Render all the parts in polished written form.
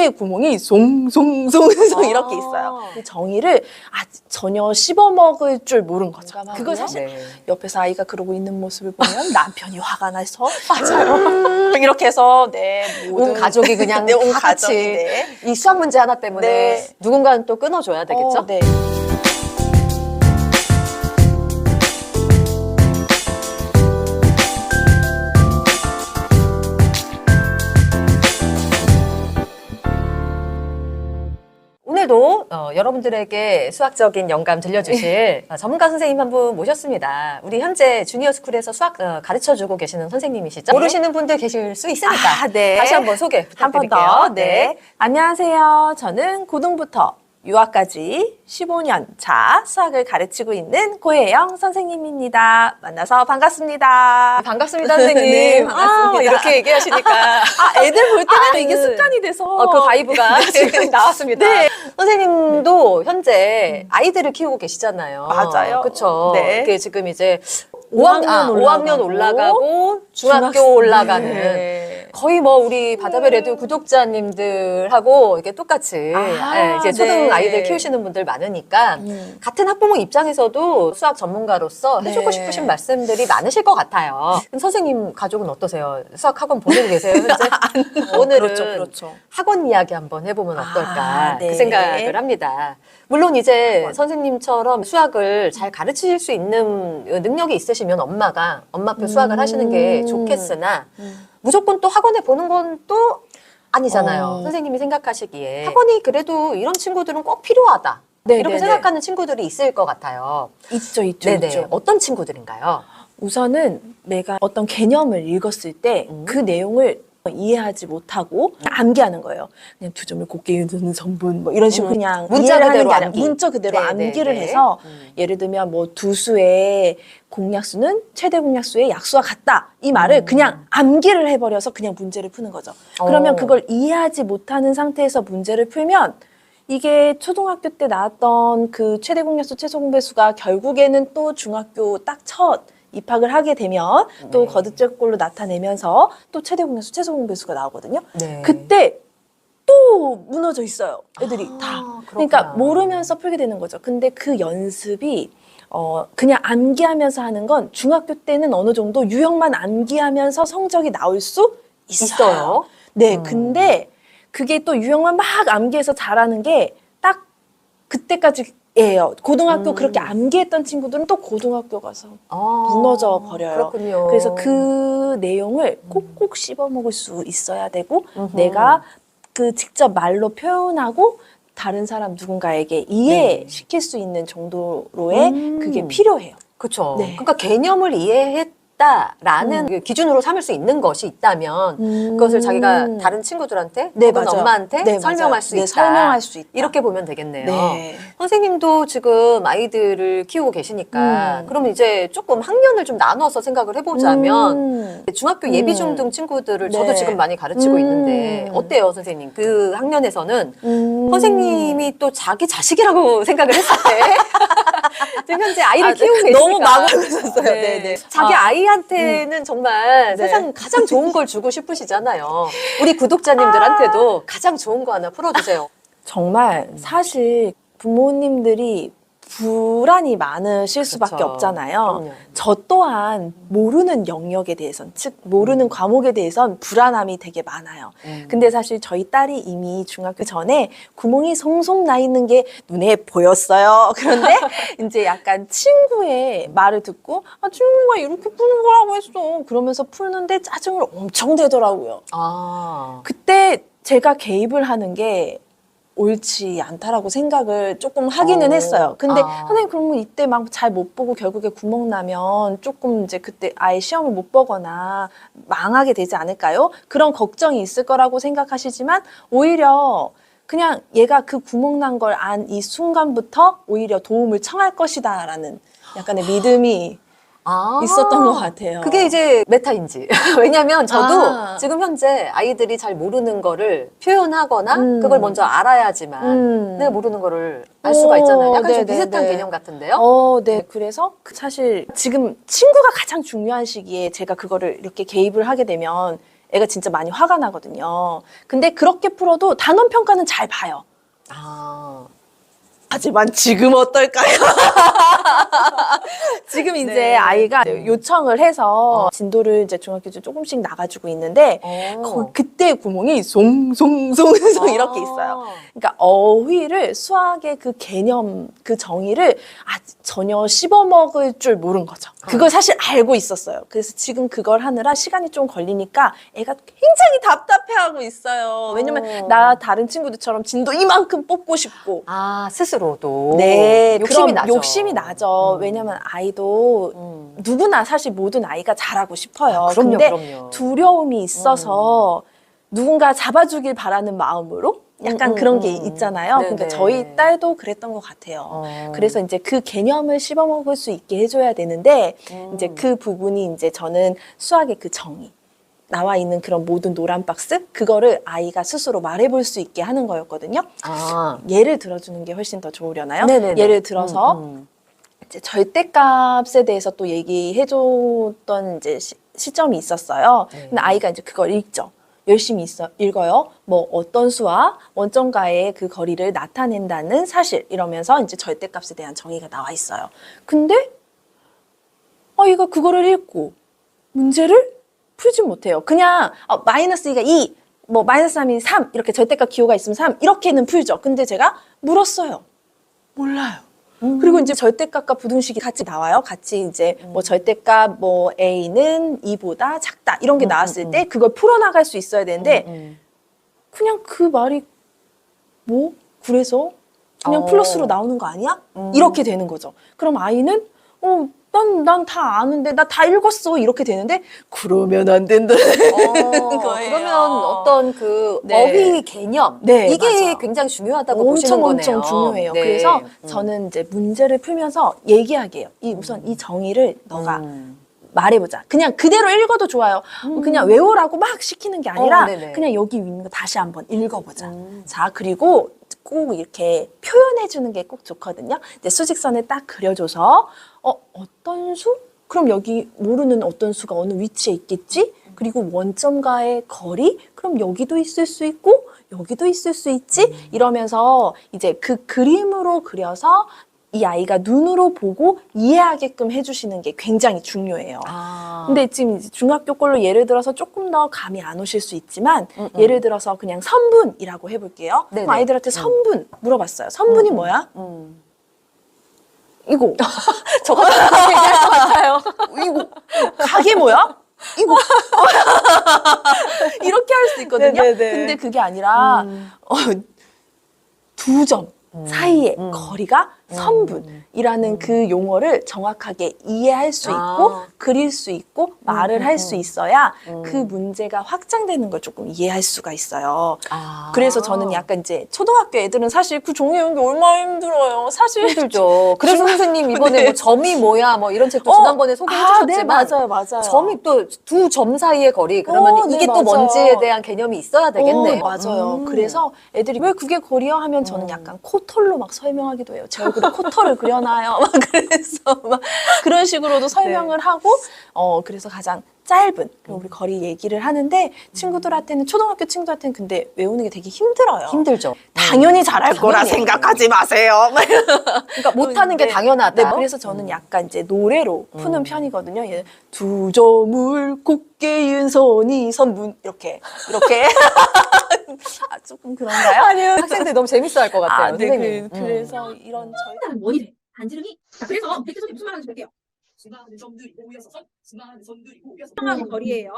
안에 구멍이 송송송송 이렇게 있어요. 그 정의를 전혀 씹어먹을 줄 모른 거죠. 그걸 사실 옆에서 아이가 그러고 있는 모습을 보면 남편이 화가 나서 맞아요. 이렇게 해서 온 가족이 그냥 온 다 가족이 같이 이 수학 문제 하나 때문에 누군가는 또 끊어줘야 되겠죠? 네. 오늘도 여러분들에게 수학적인 영감 들려주실 전문가 선생님 한 분 모셨습니다. 우리 현재 주니어 스쿨에서 수학 가르쳐주고 계시는 선생님이시죠? 모르시는 분들 계실 수 있으니까 네. 다시 한번 소개 한 번 부탁드릴게요. 더. 네. 안녕하세요. 저는 고등부터 유아까지 15년 차 수학을 가르치고 있는 고혜영 선생님입니다. 만나서 반갑습니다. 반갑습니다, 선생님. 네, 반갑습니다. 이렇게 얘기하시니까 애들 볼 때마다 이게 습관이 돼서 그 바이브가 지금 나왔습니다. 네. 선생님도 현재 아이들을 키우고 계시잖아요. 맞아요. 그렇죠. 네. 그게 지금 이제 5학년 5학년 올라가고 중학교 올라가는 네. 거의 뭐 우리 바다별 레디오 구독자님들하고 이게 똑같이 이제 초등 네. 아이들 키우시는 분들 많으니까 같은 학부모 입장에서도 수학 전문가로서 해주고 네. 싶으신 말씀들이 많으실 것 같아요. 그럼 선생님 가족은 어떠세요? 수학 학원 보내고 계세요? 현재? 오늘은 그렇죠. 학원 이야기 한번 해보면 어떨까 네. 그 생각을 합니다. 물론 이제 선생님처럼 수학을 잘 가르칠 수 있는 능력이 있으시면 엄마표 수학을 하시는 게 좋겠으나 무조건 또 학원에 보는 건 또 아니잖아요. 선생님이 생각하시기에 학원이 그래도 이런 친구들은 꼭 필요하다. 네, 이렇게 네, 생각하는 친구들이 있을 것 같아요. 있죠. 네네. 어떤 친구들인가요? 우선은 내가 어떤 개념을 읽었을 때 그 내용을 이해하지 못하고 암기하는 거예요. 그냥 두 점을 곱게 두는 전분 뭐 이런 식으로 그냥 문자 이해를 그대로 하는 게 아니라 암기. 문자 그대로 네, 암기를 네, 네. 해서 예를 들면 뭐 두 수의 공약수는 최대 공약수의 약수와 같다. 이 말을 그냥 암기를 해버려서 그냥 문제를 푸는 거죠. 그러면 그걸 이해하지 못하는 상태에서 문제를 풀면 이게 초등학교 때 나왔던 그 최대 공약수, 최소 공배수가 결국에는 또 중학교 딱 첫 입학을 하게 되면 또 거듭제꼴로 나타내면서 또 최대 공약수, 최소 공배수가 나오거든요. 네. 그때 또 무너져 있어요. 애들이 다. 그러니까 그렇구나. 모르면서 풀게 되는 거죠. 근데 그 연습이 그냥 암기하면서 하는 건 중학교 때는 어느 정도 유형만 암기하면서 성적이 나올 수 있어요. 네, 근데 그게 또 유형만 막 암기해서 잘하는 게 딱 그때까지예요. 고등학교 그렇게 암기했던 친구들은 또 고등학교 가서 무너져 버려요. 그렇군요. 그래서 그 내용을 꼭꼭 씹어 먹을 수 있어야 되고 내가 그 직접 말로 표현하고 다른 사람 누군가에게 이해시킬 수 있는 정도로의 그게 필요해요. 그렇죠. 네. 그러니까 개념을 이해했다라는 그 기준으로 삼을 수 있는 것이 있다면 그것을 자기가 다른 친구들한테 네, 혹은 맞아요. 엄마한테 네, 설명할 맞아요. 수 네, 있다. 설명할 수 있다. 이렇게 보면 되겠네요. 네. 선생님도 지금 아이들을 키우고 계시니까 그러면 이제 조금 학년을 좀 나눠서 생각을 해보자면 중학교 예비 중등 친구들을 저도 네. 지금 많이 가르치고 있는데 어때요, 선생님? 그 학년에서는 선생님이 또 자기 자식이라고 생각을 했을 때 지금 현재 아이를 키우고 계시니까 너무 마구하고 있었어요. 네, 네. 자기 아이한테는 정말 네. 세상 가장 좋은 걸 주고 싶으시잖아요. 우리 구독자님들한테도 가장 좋은 거 하나 풀어주세요. 정말 사실 부모님들이 불안이 많으실 수밖에 그렇죠. 없잖아요. 그럼요. 저 또한 모르는 영역에 대해선, 즉 모르는 과목에 대해선 불안함이 되게 많아요. 근데 사실 저희 딸이 이미 중학교 전에 구멍이 송송 나 있는 게 눈에 보였어요. 그런데 이제 약간 친구의 말을 듣고 친구가 이렇게 푸는 거라고 했어. 그러면서 푸는데 짜증을 엄청 내더라고요. 그때 제가 개입을 하는 게 옳지 않다라고 생각을 조금 하기는 했어요. 근데 선생님 그러면 이때 막 잘 못 보고 결국에 구멍 나면 조금 이제 그때 아예 시험을 못 보거나 망하게 되지 않을까요? 그런 걱정이 있을 거라고 생각하시지만 오히려 그냥 얘가 그 구멍 난 걸 안 이 순간부터 오히려 도움을 청할 것이다라는 약간의 믿음이 있었던 것 같아요. 그게 이제 메타인지. 왜냐면 저도 지금 현재 아이들이 잘 모르는 거를 표현하거나 그걸 먼저 알아야지만 내가 모르는 거를 알 수가 있잖아요. 약간 좀 비슷한 개념 같은데요? 네. 그래서 사실 지금 친구가 가장 중요한 시기에 제가 그거를 이렇게 개입을 하게 되면 애가 진짜 많이 화가 나거든요. 근데 그렇게 풀어도 단원 평가는 잘 봐요. 아. 하지만 지금 어떨까요? 지금 이제 네. 아이가 요청을 해서 진도를 이제 중학교 때 조금씩 나가지고 있는데 그때 구멍이 송송송송 이렇게 있어요. 그러니까 어휘를 수학의 그 개념, 그 정의를 전혀 씹어먹을 줄 모른 거죠. 그걸 사실 알고 있었어요. 그래서 지금 그걸 하느라 시간이 좀 걸리니까 애가 굉장히 답답해하고 있어요. 왜냐면 나 다른 친구들처럼 진도 이만큼 뽑고 싶고. 아, 스스로도. 네, 욕심이 그럼 나죠. 욕심이 나죠. 왜냐면 아이도 누구나 사실 모든 아이가 잘하고 싶어요. 아, 그럼요, 근데 그럼요. 두려움이 있어서 누군가 잡아주길 바라는 마음으로 약간 그런 게 있잖아요. 네네. 근데 저희 딸도 그랬던 것 같아요. 그래서 이제 그 개념을 씹어먹을 수 있게 해줘야 되는데 이제 그 부분이 이제 저는 수학의 그 정의. 나와 있는 그런 모든 노란 박스 그거를 아이가 스스로 말해볼 수 있게 하는 거였거든요. 아. 예를 들어주는 게 훨씬 더 좋으려나요? 네네네. 예를 들어서 이제 절대값에 대해서 또 얘기해줬던 이제 시점이 있었어요. 네. 근데 아이가 이제 그걸 읽죠. 열심히 읽어요. 뭐 어떤 수와 원점과의 그 거리를 나타낸다는 사실 이러면서 이제 절대값에 대한 정의가 나와 있어요. 근데 아이가 그거를 읽고 문제를 풀지 못해요. 그냥 마이너스 2가 2, 뭐 마이너스 3이 3 이렇게 절대값 기호가 있으면 3 이렇게는 풀죠. 근데 제가 물었어요. 몰라요. 그리고 이제 절대값과 부등식이 같이 나와요. 같이 이제 뭐 절대값 뭐 A는 2보다 작다 이런 게 나왔을 때 그걸 풀어나갈 수 있어야 되는데 그냥 그 말이 뭐 그래서 그냥 플러스로 나오는 거 아니야? 이렇게 되는 거죠. 그럼 아이는 난 다 아는데 나 다 읽었어 이렇게 되는데 그러면 안 된다는 거예요. 그러면 어떤 그 네. 어휘 개념 네, 이게 맞아요. 굉장히 중요하다고 보시는 거네요. 엄청 중요해요. 네. 그래서 저는 이제 문제를 풀면서 얘기하게 해요. 우선 이 정의를 너가 말해보자. 그냥 그대로 읽어도 좋아요. 그냥 외우라고 막 시키는 게 아니라 네네. 그냥 여기 있는 거 다시 한번 읽어보자. 자, 그리고 꼭 이렇게 표현해주는 게 꼭 좋거든요. 이제 수직선을 딱 그려줘서 어떤 수? 그럼 여기 모르는 어떤 수가 어느 위치에 있겠지? 그리고 원점과의 거리? 그럼 여기도 있을 수 있고 여기도 있을 수 있지? 이러면서 이제 그 그림으로 그려서 이 아이가 눈으로 보고 이해하게끔 해주시는 게 굉장히 중요해요. 근데 지금 이제 중학교 걸로 예를 들어서 조금 더 감이 안 오실 수 있지만 예를 들어서 그냥 선분이라고 해볼게요. 그럼 아이들한테 선분 물어봤어요. 선분이 뭐야? 이거 저거 다 얘기할 것 같아요. 이거 가게 뭐야? 이거 이렇게 할 수 있거든요. 네네네. 근데 그게 아니라 두 점 사이의 거리가 선분이라는 그 용어를 정확하게 이해할 수 있고 그릴 수 있고 말을 할 수 있어야 그 문제가 확장되는 걸 조금 이해할 수가 있어요. 그래서 저는 약간 이제 초등학교 애들은 사실 그 종이 외우는 게 얼마나 힘들어요. 사실 힘들죠. 그래서 선생님 이번에 네. 뭐 점이 뭐야 뭐 이런 책도 지난번에 소개해 주셨지만 네, 맞아요. 점이 또 두 점 사이의 거리 그러면 네, 이게 또 맞아요. 뭔지에 대한 개념이 있어야 되겠네요. 맞아요. 그래서 애들이 왜 그게 거리야 하면 저는 약간 코털로 막 설명하기도 해요. 제 얼굴에 코털을 그려놔요. 막 그래서 막 그런 식으로도 설명을 하고 그래서 가장 짧은 우리 거리 얘기를 하는데 친구들한테는 초등학교 친구들한테는 근데 외우는 게 되게 힘들어요. 힘들죠. 당연히 잘할 거라 당연히. 생각하지 마세요. 그러니까 못하는 게 당연하다. 네, 그래서 저는 약간 이제 노래로 푸는 편이거든요. 두 점을 곱게 이은 선이 선분 이렇게 조금 그런가요? 아니요. 학생들 너무 재밌어할 것 같아요. 네, 선생님. 그래서 이런 저희 원이래. 반지름이. 자, 그래서 백두선이 무슨 말하는지 볼게요. 중앙하는 점들이 모여서 중앙하는 점들이 모여서 일정한 거리예요.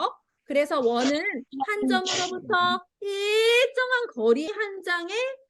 그래서 원은 한 점으로부터 일정한 거리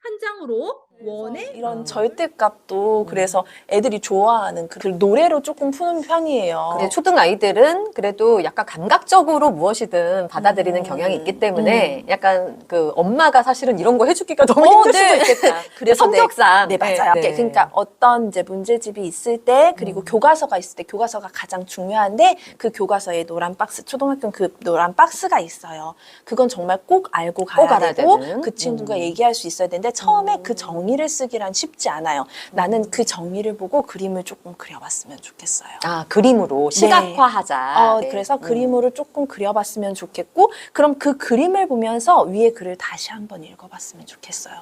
한 장으로 원의 이런 절대값도 그래서 애들이 좋아하는 그 노래로 조금 푸는 편이에요. 근데 초등 아이들은 그래도 약간 감각적으로 무엇이든 받아들이는 경향이 있기 때문에 약간 그 엄마가 사실은 이런 거 해주기가 너무 힘들 수도 있겠다. 그래서 성격상. 네, 맞아요. 그러니까 어떤 이제 문제집이 있을 때 그리고 교과서가 있을 때 교과서가 가장 중요한데 그 교과서에 노란 박스 초등학교는 그 노란 박스가 있어요. 그건 정말 꼭 알고 가야 꼭 알아야 되고 되는. 그 친구가 얘기할 수 있어야 되는데 처음에 그 정의를 쓰기란 쉽지 않아요. 나는 그 정의를 보고 그림을 조금 그려봤으면 좋겠어요. 아, 그림으로 시각화하자. 네. 그래서 그림으로 조금 그려봤으면 좋겠고 그럼 그 그림을 보면서 위에 글을 다시 한번 읽어봤으면 좋겠어요.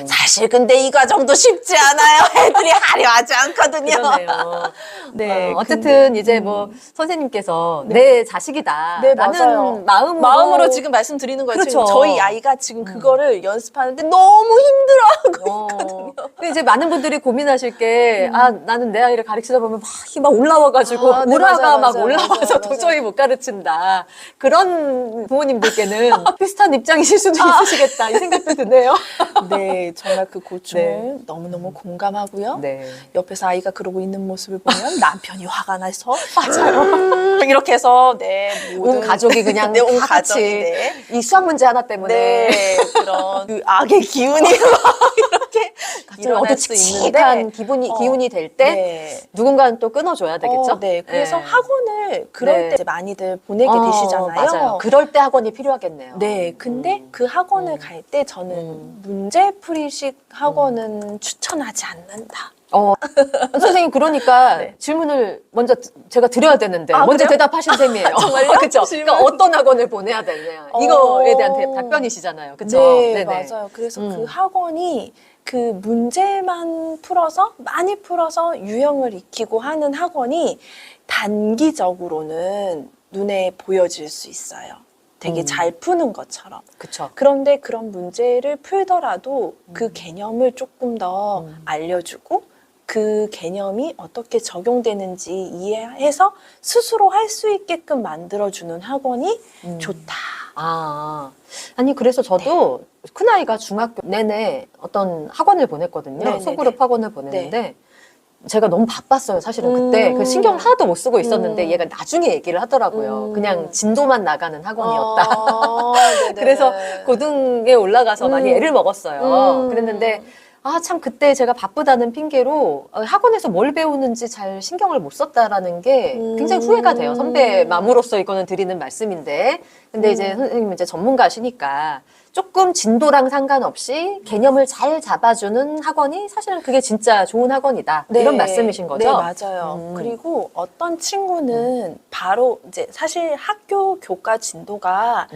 사실 근데 이 과정도 쉽지 않아요. 애들이 하려 하지 않거든요. 그러네요. 네, 어쨌든 이제 뭐 선생님께서 내 자식이다. 네, 라는 맞아요. 마음으로 지금 말씀드리는 거예요. 그렇죠. 지금 저희 아이가 지금 그거를 연습하는데 너무 힘들어하고 있거든요. 근데 이제 많은 분들이 고민하실 게, 나는 내 아이를 가르치다 보면 막 힘이 막 올라와가지고, 네, 우라가 막 맞아요, 올라와서 맞아요. 도저히 못 가르친다. 그런 부모님들께는 비슷한 입장이실 수도 있으시겠다. 이 생각도 드네요. 네, 정말 그 고충을 너무너무 공감하고요. 네. 옆에서 아이가 그러고 있는 모습을 보면 남편이 화가 나서 맞아요. 이렇게 해서 온 가족이 그냥 네, 온 다 가족이 같이 이 수학 문제 하나 때문에 네, 그런 그 악의 기운이 막 이렇게 갑자기 일어날 수 어두칙칙한 있는데 기운이 될 때 네. 누군가는 또 끊어줘야 되겠죠? 네, 그래서 네. 학원을 그럴 네. 때 이제 많이들 보내게 되시잖아요. 맞아요. 그럴 때 학원이 필요하겠네요. 네, 근데 그 학원을 갈 때 저는 문제풀이식 학원은 추천하지 않는다. 선생님 그러니까 네. 질문을 먼저 제가 드려야 되는데 아, 먼저 그래요? 대답하신 셈이에요. 정말요? 그렇죠. 질문? 그러니까 어떤 학원을 보내야 되냐 이거에 대한 답변이시잖아요. 그렇죠? 네, 네네. 맞아요. 그래서 그 학원이 그 문제만 풀어서 많이 풀어서 유형을 익히고 하는 학원이 단기적으로는 눈에 보여질 수 있어요. 되게 잘 푸는 것처럼. 그렇죠. 그런데 그런 문제를 풀더라도 그 개념을 조금 더 알려주고 그 개념이 어떻게 적용되는지 이해해서 스스로 할 수 있게끔 만들어주는 학원이 좋다. 아니 그래서 저도 큰아이가 중학교 내내 어떤 학원을 보냈거든요. 네네네. 소그룹 학원을 보냈는데 제가 너무 바빴어요. 사실은 그때 그 신경을 하나도 못 쓰고 있었는데 얘가 나중에 얘기를 하더라고요. 그냥 진도만 나가는 학원이었다. 네네. 그래서 고등에 올라가서 많이 애를 먹었어요. 그랬는데 참 그때 제가 바쁘다는 핑계로 학원에서 뭘 배우는지 잘 신경을 못 썼다라는 게 굉장히 후회가 돼요. 선배 맘으로서 이거는 드리는 말씀인데. 근데 이제 선생님은 이제 전문가시니까 조금 진도랑 상관없이 개념을 잘 잡아주는 학원이 사실은 그게 진짜 좋은 학원이다. 이런 말씀이신 거죠? 네, 맞아요. 그리고 어떤 친구는 바로 이제 사실 학교 교과 진도가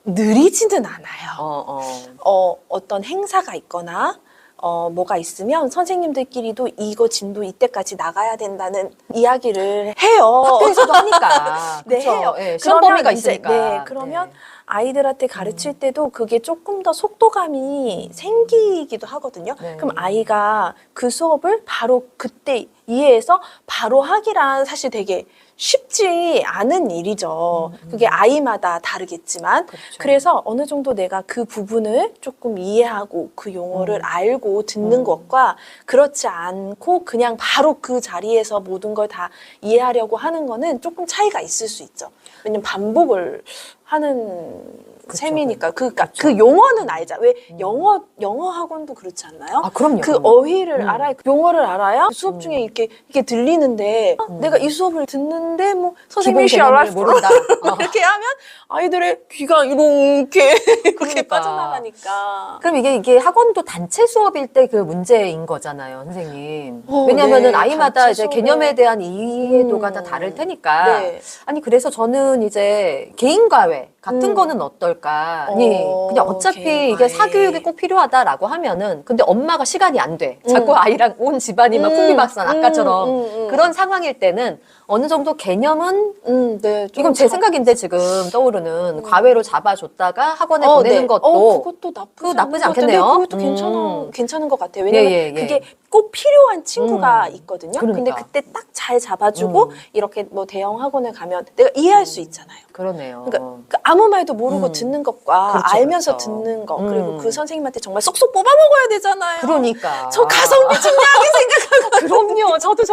느리지는 않아요. 어떤 행사가 있거나 뭐가 있으면 선생님들끼리도 이거 진도 이때까지 나가야 된다는 이야기를 해요. 학교에서도 하니까. 네, 그쵸? 해요. 네, 시험 범위가 그러면 이제, 있으니까. 네, 그러면 아이들한테 가르칠 때도 그게 조금 더 속도감이 생기기도 하거든요. 네. 그럼 아이가 그 수업을 바로 그때 이해해서 바로 하기란 사실 되게 쉽지 않은 일이죠. 그게 아이마다 다르겠지만. 그렇죠. 그래서 어느 정도 내가 그 부분을 조금 이해하고 그 용어를 알고 듣는 것과 그렇지 않고 그냥 바로 그 자리에서 모든 걸 다 이해하려고 하는 거는 조금 차이가 있을 수 있죠. 왜냐면 반복을 하는 셈이니까. 그러니까 그 용어는 알자. 왜 영어 학원도 그렇지 않나요? 그럼요. 그 어휘를 알아야, 그 용어를 알아야 수업 중에 이렇게 들리는데 내가 이 수업을 듣는데 뭐 선생님이 기본 개념을 모른다. 이렇게 하면 아이들의 귀가 이렇게 그러니까. 빠져나가니까. 그럼 이게 학원도 단체 수업일 때 그 문제인 거잖아요, 선생님. 왜냐면은 네, 아이마다 단체 이제 수업에. 개념에 대한 이해도가 다 다를 테니까. 네. 아니 그래서 저는 이제 개인 과외 같은 거는 어떨까? 아니 그냥 어차피 개인 이게 과외. 사교육이 꼭 필요하다라고 하면은 근데 엄마가 시간이 안 돼. 자꾸 아이랑 온 집안이 막 풍비박산 아까처럼 그런 상황일 때는 어느 정도 개념은 네, 좀 이건 제 생각인데 지금 떠오르는 과외로 잡아줬다가 학원에 보내는 네. 것도 그것도 그거 나쁘지 나쁘지 않은 것 같아요. 않겠네요. 네, 그것도 괜찮은 것 같아요. 왜냐면 예. 그게 꼭 필요한 친구가 있거든요. 근데 그러니까. 그때 딱 잘 잡아주고 이렇게 뭐 대형 학원을 가면 내가 이해할 수 있잖아요. 그러네요. 그러니까 그 아무 말도 모르고 듣는 것과 그렇죠, 알면서 그렇죠. 듣는 것 그리고 그 선생님한테 정말 쏙쏙 뽑아 먹어야 되잖아요. 그러니까. 저 가성비 중요하게 그럼요. 저도.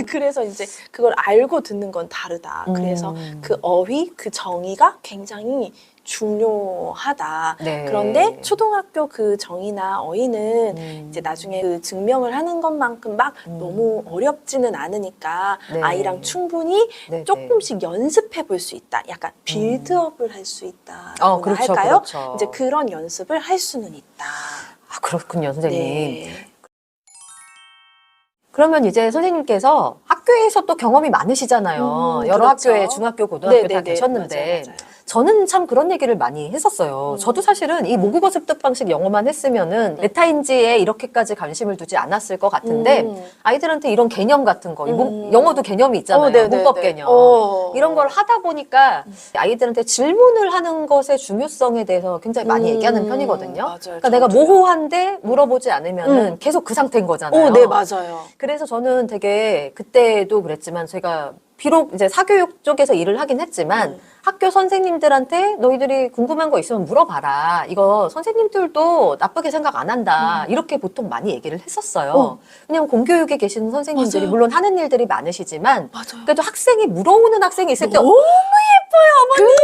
그래서 이제 그걸 알고 듣는 건 다르다. 그래서 그 어휘, 그 정의가 굉장히 중요하다. 네. 그런데 초등학교 그 정의나 어휘는 이제 나중에 그 증명을 하는 것만큼 막 너무 어렵지는 않으니까 네. 아이랑 충분히 네, 조금씩 연습해 볼 수 있다. 약간 빌드업을 할 수 있다. 그렇죠, 할까요? 그렇죠. 이제 그런 연습을 할 수는 있다. 아, 그렇군요, 선생님. 네. 그러면 이제 선생님께서 학교에서 또 경험이 많으시잖아요. 여러 그렇죠. 학교에 중학교, 고등학교 다 네네네. 계셨는데 맞아요, 맞아요. 저는 참 그런 얘기를 많이 했었어요. 저도 사실은 이 모국어 습득 방식 영어만 했으면은 메타인지에 이렇게까지 관심을 두지 않았을 것 같은데 아이들한테 이런 개념 같은 거, 영어도 개념이 있잖아요. 네네네. 문법 개념. 이런 걸 하다 보니까 아이들한테 질문을 하는 것의 중요성에 대해서 굉장히 많이 얘기하는 편이거든요. 맞아요. 그러니까 내가 저도요. 모호한데 물어보지 않으면은 계속 그 상태인 거잖아요. 네, 맞아요. 그래서 저는 되게 그때도 그랬지만 제가 비록 이제 사교육 쪽에서 일을 하긴 했지만 학교 선생님들한테 너희들이 궁금한 거 있으면 물어봐라. 이거 선생님들도 나쁘게 생각 안 한다. 이렇게 보통 많이 얘기를 했었어요. 왜냐면 공교육에 계시는 선생님들이 맞아요. 물론 하는 일들이 많으시지만 맞아요. 그래도 학생이 물어오는 학생이 있을 때 너무 예뻐요, 어머니.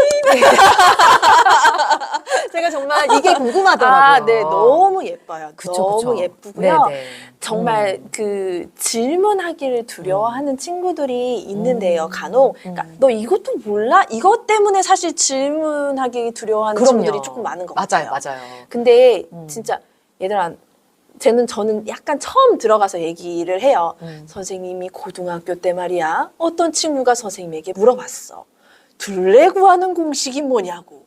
제가 정말 이게 궁금하더라고요. 네, 너무 예뻐요. 그쵸, 너무 그쵸. 예쁘고요. 네네. 정말 그 질문하기를 두려워하는 친구들이 있는데요, 간혹. 그러니까 너 이것도 몰라? 이것 때문에 사실 질문하기 두려워하는 친구들이 조금 많은 것 같아요. 맞아요. 근데 진짜 얘들아, 저는 약간 처음 들어가서 얘기를 해요. 선생님이 고등학교 때 말이야, 어떤 친구가 선생님에게 물어봤어. 둘레 구하는 공식이 뭐냐고.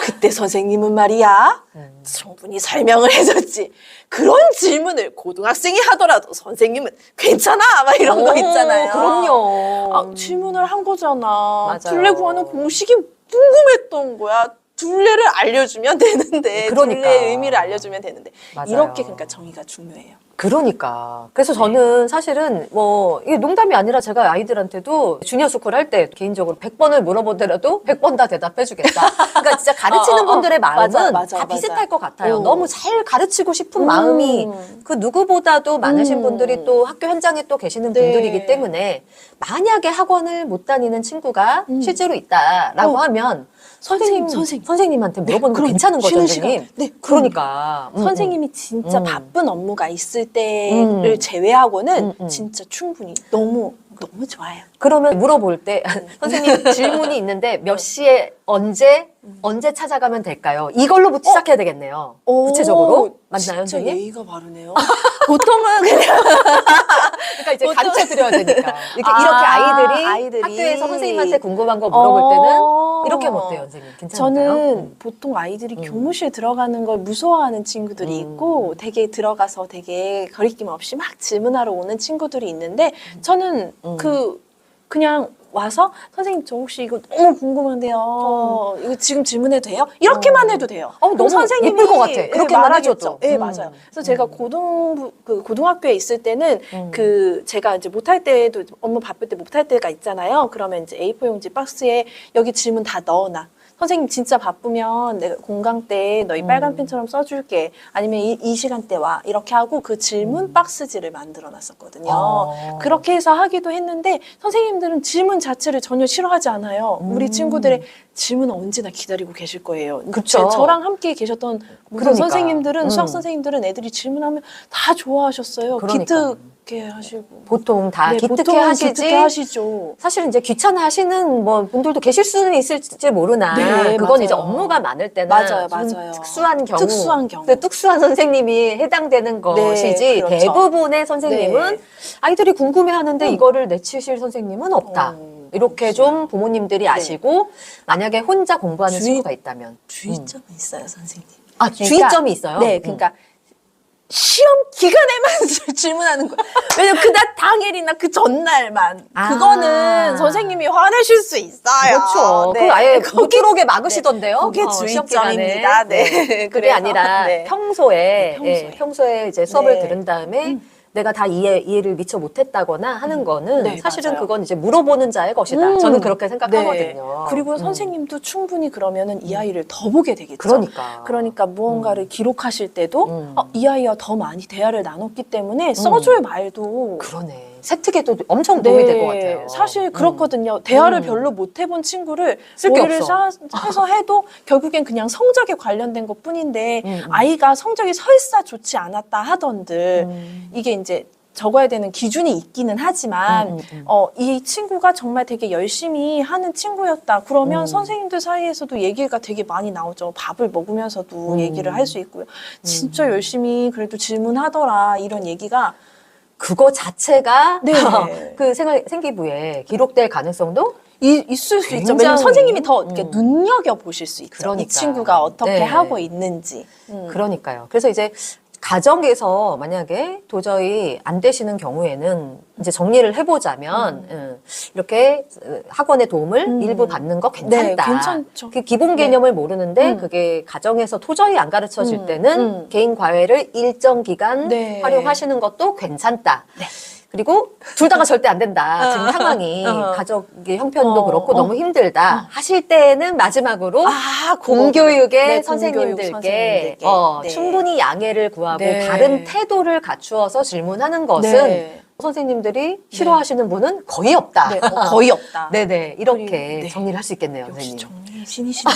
그때 선생님은 말이야, 충분히 설명을 해줬지. 그런 질문을 고등학생이 하더라도 선생님은 괜찮아! 막 이런 거 있잖아요. 그럼요. 질문을 한 거잖아. 맞아요. 둘레 구하는 공식이 궁금했던 거야. 둘레를 알려주면 되는데, 그러니까. 둘레의 의미를 알려주면 되는데. 맞아요. 이렇게 그러니까 정의가 중요해요. 그러니까. 그래서 저는 사실은 뭐, 이게 농담이 아니라 제가 아이들한테도 주니어 스쿨 할 때 개인적으로 100번을 물어보더라도 100번 다 대답해주겠다. 그러니까 진짜 가르치는 분들의 마음은 맞아, 다 비슷할 것 같아요. 오. 너무 잘 가르치고 싶은 마음이 그 누구보다도 많으신 분들이 또 학교 현장에 또 계시는 네. 분들이기 때문에 만약에 학원을 못 다니는 친구가 실제로 있다라고 하면 선생님한테 물어보는 거 그럼 괜찮은 거죠, 쉬는 선생님? 시간. 네, 그러니까. 선생님이 진짜 바쁜 업무가 있을 때를 제외하고는 진짜 충분히 너무 좋아요. 그러면 물어볼 때 선생님 질문이 있는데 몇 시에 언제 찾아가면 될까요? 이걸로부터 시작해야 되겠네요. 구체적으로 맞나요, 진짜 선생님? 예의가 바르네요. 보통은 그냥 그러니까 이제 가르쳐 드려야 되니까 이렇게 아이들이 학교에서 선생님한테 궁금한 거 물어볼 때는 이렇게 하면 어때요, 선생님? 괜찮을까요? 저는 보통 아이들이 교무실 들어가는 걸 무서워하는 친구들이 있고 되게 들어가서 되게 거리낌 없이 막 질문하러 오는 친구들이 있는데 저는 그냥 와서 선생님 저 혹시 이거 너무 궁금한데요. 이거 지금 질문해도 돼요? 이렇게만 해도 돼요. 너무 그럼 선생님이 예쁠 것 같아. 그렇게만 말하겠죠. 해줘도. 네, 맞아요. 그래서 제가 고등학교에 있을 때는 제가 이제 못할 때도 업무 바쁠 때 못할 때가 있잖아요. 그러면 이제 A4 용지 박스에 여기 질문 다 넣어놔. 선생님 진짜 바쁘면 내가 공강 때 너희 빨간 펜처럼 써줄게. 아니면 이 시간대 와. 이렇게 하고 그 질문 박스지를 만들어 놨었거든요. 그렇게 해서 하기도 했는데 선생님들은 질문 자체를 전혀 싫어하지 않아요. 우리 친구들의 질문은 언제나 기다리고 계실 거예요. 그쵸. 저랑 함께 계셨던 모든 그러니까. 선생님들은 수학 선생님들은 애들이 질문하면 다 좋아하셨어요. 그러니까. 기특해 하시고. 보통 다 네, 기특해 보통은 하시지. 기특해 하시죠. 사실 이제 귀찮아 하시는 뭐 분들도 계실 수는 있을지 모르나 네, 그건 맞아요. 이제 업무가 많을 때나 맞아요, 좀 맞아요. 특수한 경우 특수한 경우. 근데 특수한 선생님이 해당되는 것이지 그렇죠. 대부분의 선생님은 네. 아이들이 궁금해하는데 이거를 내치실 선생님은 없다. 이렇게 좀 부모님들이 아시고 만약에 혼자 공부하는 친구가 있다면 주의점이 있어요, 선생님. 주의점이 있어요. 네, 그러니까 시험 기간에만 질문하는 거예요. 왜냐면 그날 당일이나 그 전날만. 그거는 선생님이 화내실 수 있어요. 그렇죠. 네. 그 아예 못 들어오게 막으시던데요. 그게 시험 주의점입니다. 기간에. 네. 그게 그래서, 아니라 네. 평소에 평소에 이제 수업을 네. 들은 다음에 내가 다 이해를 미처 못했다거나 하는 거는 네, 사실은 맞아요. 그건 이제 물어보는 자의 것이다. 저는 그렇게 생각하거든요. 네. 그리고 선생님도 충분히 그러면은 이 아이를 더 보게 되겠죠. 그러니까. 무언가를 기록하실 때도 이 아이와 더 많이 대화를 나눴기 때문에 써줄 말도 그러네. 세특에도 엄청 도움이 될 것 같아요. 사실 그렇거든요. 대화를 별로 못 해본 친구를 쓸게 머리를 없어. 해서 해도 결국엔 그냥 성적에 관련된 것 뿐인데 음. 아이가 성적이 설사 좋지 않았다 하던들 이게 이제 적어야 되는 기준이 있기는 하지만 이 친구가 정말 되게 열심히 하는 친구였다. 그러면 선생님들 사이에서도 얘기가 되게 많이 나오죠. 밥을 먹으면서도 얘기를 할 수 있고요. 진짜 열심히 그래도 질문하더라. 이런 얘기가 그거 자체가 네. 그 생기부에 기록될 가능성도 있을 수 있죠. 굉장히, 왜냐면 선생님이 더 이렇게 눈여겨 보실 수 있죠. 그러니까. 이 친구가 어떻게 네. 하고 있는지. 그러니까요. 그래서 이제 가정에서 만약에 도저히 안 되시는 경우에는 이제 정리를 해보자면 이렇게 학원의 도움을 일부 받는 거 괜찮다. 네, 괜찮죠. 그 기본 개념을 모르는데 그게 가정에서 도저히 안 가르쳐질 때는 개인 과외를 일정 기간 네. 활용하시는 것도 괜찮다. 그리고 둘 다가 절대 안 된다. 지금 상황이 가족의 형편도 그렇고 너무 힘들다. 하실 때는 마지막으로 공교육의 네, 선생님들께 선생님들께. 네. 충분히 양해를 구하고 네. 바른 태도를 갖추어서 질문하는 것은 네. 선생님들이 싫어하시는 분은 거의 없다. 네, 거의 없다. 네네. 이렇게 네. 정리를 할 수 있겠네요, 역시 선생님. 정리 신이시네요.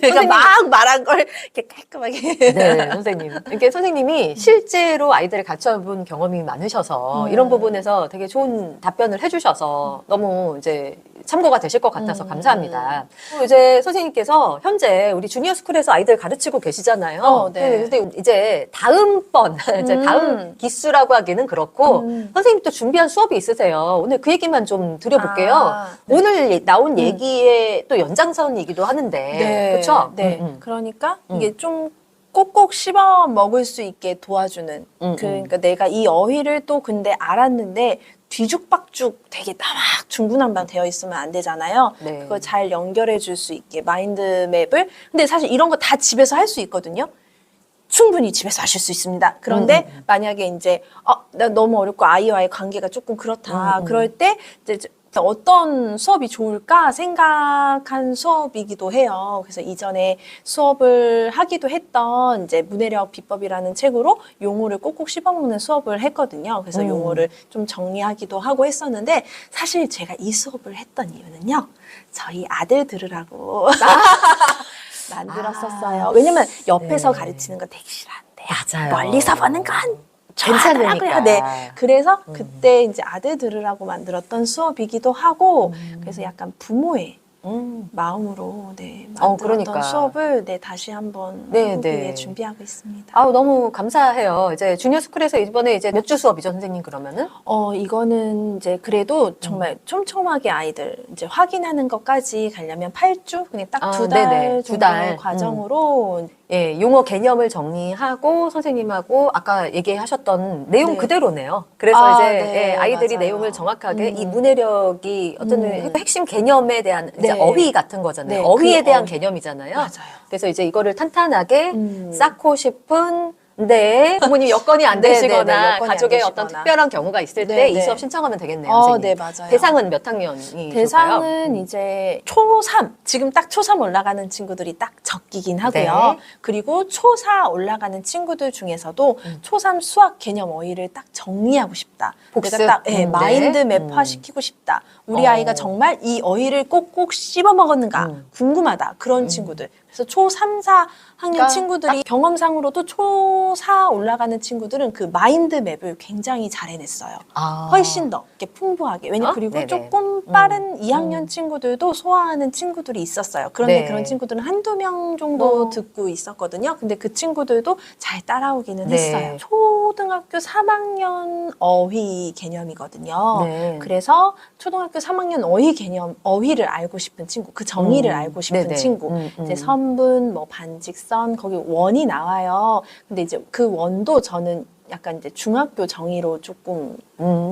제가 막 말한 걸 이렇게 깔끔하게. 네, 선생님. 이렇게 선생님이 실제로 아이들을 가르쳐본 경험이 많으셔서 이런 부분에서 되게 좋은 답변을 해주셔서 너무 이제 참고가 되실 것 같아서 감사합니다. 또 이제 선생님께서 현재 우리 주니어 스쿨에서 아이들 가르치고 계시잖아요. 네. 근데 이제 다음번, 이제 다음 기수라고 하기는 그렇고 선생님 또 준비한 수업이 있으세요. 오늘 그 얘기만 좀 드려볼게요. 네. 오늘 나온 얘기의 또 연장선이기도 하는데, 그렇죠? 네. 그러니까 이게 좀 꼭꼭 씹어 먹을 수 있게 도와주는. 그러니까 내가 이 어휘를 또 근데 알았는데 뒤죽박죽 되게 막 중구난방 되어 있으면 안 되잖아요. 네. 그걸 잘 연결해 줄 수 있게 마인드맵을. 근데 사실 이런 거 다 집에서 할 수 있거든요. 충분히 집에서 하실 수 있습니다. 그런데 만약에 이제 나 너무 어렵고 아이와의 관계가 조금 그렇다. 그럴 때 이제 어떤 수업이 좋을까 생각한 수업이기도 해요. 그래서 이전에 수업을 하기도 했던 이제 문해력 비법이라는 책으로 용어를 꼭꼭 씹어먹는 수업을 했거든요. 그래서 용어를 좀 정리하기도 하고 했었는데 사실 제가 이 수업을 했던 이유는요. 저희 아들 들으라고 만들었었어요. 왜냐면 옆에서 가르치는 거 되게 싫어한대요. 맞아요. 멀리서 보는 건 괜찮으니까. 좋아하더라고요. 네. 그래서 그때 이제 아들 들으라고 만들었던 수업이기도 하고 그래서 약간 부모의 마음으로 만들었던 그러니까. 수업을 다시 한번 네, 해보기 네. 위해 준비하고 있습니다. 아우, 너무 감사해요. 이제 주니어 스쿨에서 이번에 이제 몇 주 수업이죠, 선생님, 그러면은? 이거는 이제 그래도 정말 촘촘하게 아이들 이제 확인하는 것까지 가려면 8주? 그냥 딱 두 달 네네. 두 달. 정도의 과정으로 예, 용어 개념을 정리하고 선생님하고 아까 얘기하셨던 내용 네. 그대로네요. 그래서 이제 네, 아이들이 맞아요. 내용을 정확하게 이 문해력이 어떤 핵심 개념에 대한 이제 네. 어휘 같은 거잖아요. 네, 어휘에 그 대한 어휘. 개념이잖아요. 맞아요. 그래서 이제 이거를 탄탄하게 쌓고 싶은 부모님 여건이 안 네, 되시거나 네, 네, 여건이 가족에 안 어떤 되시거나. 특별한 경우가 있을 네, 때 이 네. 수업 신청하면 되겠네요. 선생님. 네, 맞아요. 대상은 몇 학년이 좋을까요? 대상은 이제 초3, 지금 딱 초3 올라가는 친구들이 딱 적기긴 하고요. 네. 그리고 초4 올라가는 친구들 중에서도 초3 수학 개념 어휘를 딱 정리하고 싶다. 복습? 내가 딱 네. 마인드 맵화 시키고 싶다. 우리 아이가 정말 이 어휘를 꼭꼭 씹어 먹었는가 궁금하다. 그런 친구들. 그래서 초3, 4학년 그러니까 친구들이 경험상으로도 초4 올라가는 친구들은 그 마인드 맵을 굉장히 잘 해냈어요. 훨씬 더 이렇게 풍부하게. 왜냐 그리고 네네. 조금 빠른 2학년 친구들도 소화하는 친구들이 있었어요. 그런데 네. 그런 친구들은 한두 명 정도 듣고 있었거든요. 근데 그 친구들도 잘 따라오기는 네. 했어요. 초등학교 3학년 어휘 개념이거든요. 네. 그래서 초등학교 3학년 어휘 개념, 어휘를 알고 싶은 친구, 그 정의를 알고 싶은 네네. 친구. 이제 선분, 뭐 반직선, 거기 원이 나와요. 근데 이제 그 원도 저는 약간 이제 중학교 정의로 조금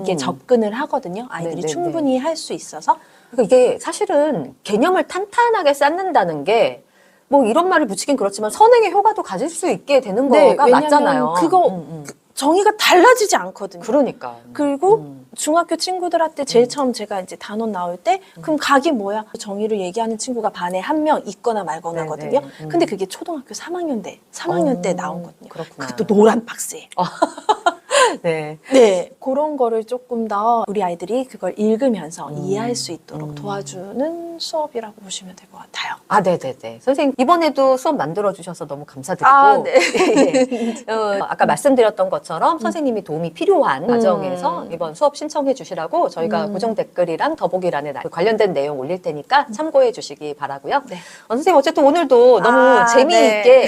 이게 접근을 하거든요. 아이들이 네네네. 충분히 할 수 있어서. 그러니까 이게 사실은 개념을 탄탄하게 쌓는다는 게 뭐 이런 말을 붙이긴 그렇지만 선행의 효과도 가질 수 있게 되는 거가 왜냐면 맞잖아요. 그거 정의가 달라지지 않거든요. 그러니까. 그리고 중학교 친구들한테 제일 처음 제가 이제 단원 나올 때 그럼 각이 뭐야? 정의를 얘기하는 친구가 반에 한 명 있거나 말거나 네네. 하거든요. 근데 그게 초등학교 3학년 때 나온 거거든요. 그렇구나. 그것도 노란 박스에. 네. 네, 그런 거를 조금 더 우리 아이들이 그걸 읽으면서 이해할 수 있도록 도와주는 수업이라고 보시면 될 것 같아요. 아, 네네네. 선생님, 이번에도 수업 만들어주셔서 너무 감사드리고. 아, 네. 아까 말씀드렸던 것처럼 선생님이 도움이 필요한 과정에서 이번 수업 신청해 주시라고 저희가 고정 댓글이랑 더보기란에 관련된 내용 올릴 테니까 참고해 주시기 바라고요. 네. 선생님, 어쨌든 오늘도 너무 재미있게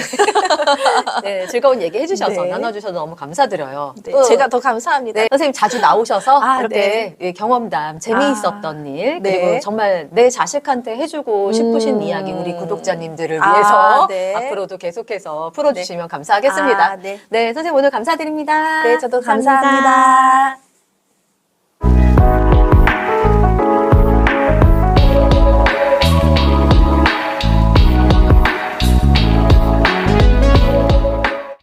네, 즐거운 얘기 해주셔서 네. 나눠주셔서 너무 감사드려요. 네, 또 제가 더 감사합니다. 네, 선생님 자주 나오셔서 아, 이렇게 경험담, 재미있었던 일, 네. 그리고 정말 내 자식한테 해주고 싶으신 이야기 우리 구독자님들을 아, 위해서 네. 앞으로도 계속해서 풀어주시면 감사하겠습니다. 아, 네. 네, 선생님 오늘 감사드립니다. 네, 저도 감사합니다.